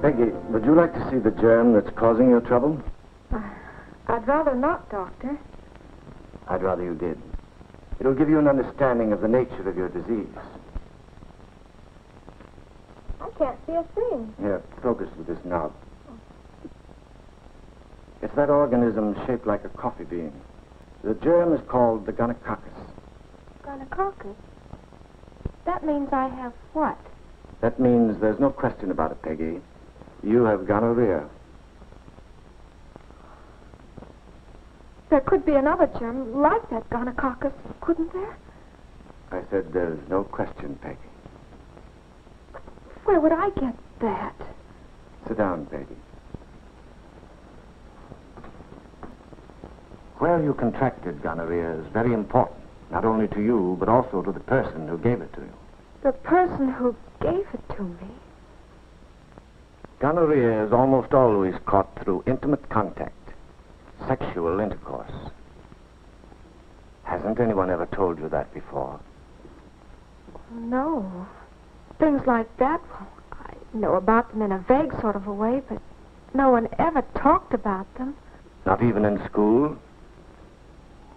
Peggy, would you like to see the germ that's causing your trouble? I'd rather not, Doctor. I'd rather you did. It'll give you an understanding of the nature of your disease. I can't see a thing. Here, focus with this knob. It's that organism shaped like a coffee bean. The germ is called the gonococcus. Gonococcus? That means I have what? That means there's no question about it, Peggy. You have gonorrhea. There could be another germ like that gonococcus, couldn't there? I said there's no question, Peggy. Where would I get that? Sit down, Peggy. Where you contracted gonorrhea is very important, not only to you, but also to the person who gave it to you. The person who gave it to me? Gonorrhea is almost always caught through intimate contact, sexual intercourse. Hasn't anyone ever told you that before? No. Things like that, well, I know about them in a vague sort of a way, but no one ever talked about them. Not even in school?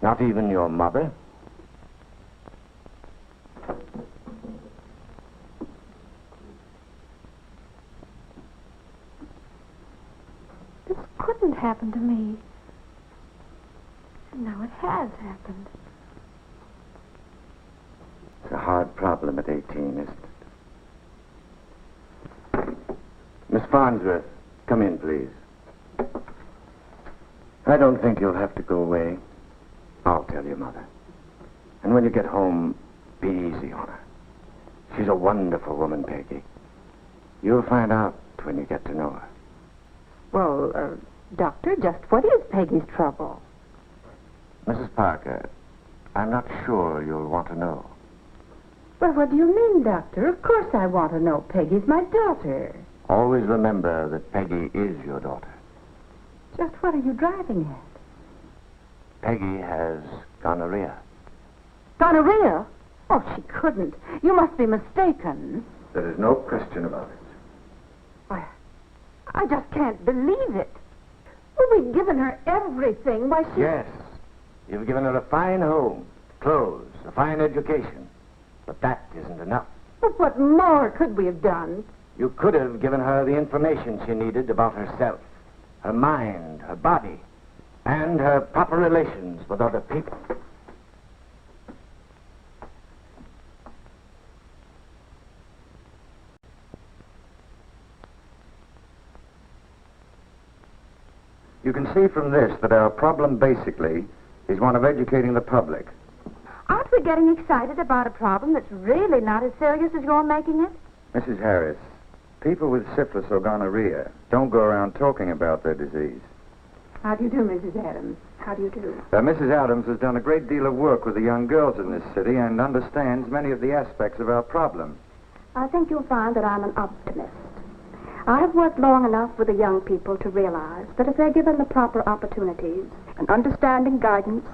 Not even your mother? This couldn't happen to me. And now it has happened. It's a hard problem at 18, isn't it? Miss Farnsworth, come in, please. I don't think you'll have to go away. I'll tell your mother. And when you get home, be easy on her. She's a wonderful woman, Peggy. You'll find out when you get to know her. Well, Doctor, just what is Peggy's trouble? Mrs. Parker, I'm not sure you'll want to know. Well, what do you mean, Doctor? Of course I want to know. Peggy's my daughter. Always remember that Peggy is your daughter. Just what are you driving at? Peggy has gonorrhea. Gonorrhea? Oh, she couldn't. You must be mistaken. There is no question about it. Why, I just can't believe it. Well, we've given her everything. Why, she... Yes. You've given her a fine home, clothes, a fine education. But that isn't enough. But what more could we have done? You could have given her the information she needed about herself, her mind, her body, and her proper relations with other people. You can see from this that our problem basically is one of educating the public. Aren't we getting excited about a problem that's really not as serious as you're making it? Mrs. Harris, people with syphilis or gonorrhea don't go around talking about their disease. How do you do, Mrs. Adams? How do you do? Mrs. Adams has done a great deal of work with the young girls in this city and understands many of the aspects of our problem. I think you'll find that I'm an optimist. I have worked long enough with the young people to realize that if they're given the proper opportunities and understanding guidance,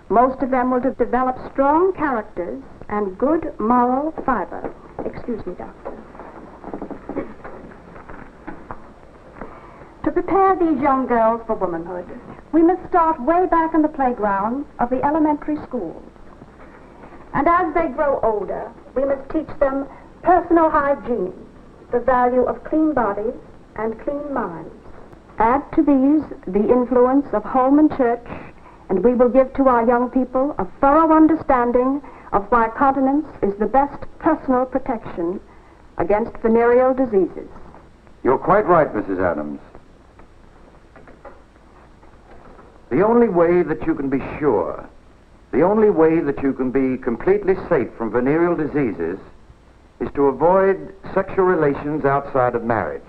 most of them will develop strong characters and good moral fiber. Excuse me, Doctor. To prepare these young girls for womanhood, we must start way back in the playground of the elementary schools. And as they grow older, we must teach them personal hygiene, the value of clean bodies and clean minds. Add to these the influence of home and church, and we will give to our young people a thorough understanding of why continence is the best personal protection against venereal diseases. You're quite right, Mrs. Adams. The only way that you can be sure, the only way that you can be completely safe from venereal diseases is to avoid sexual relations outside of marriage.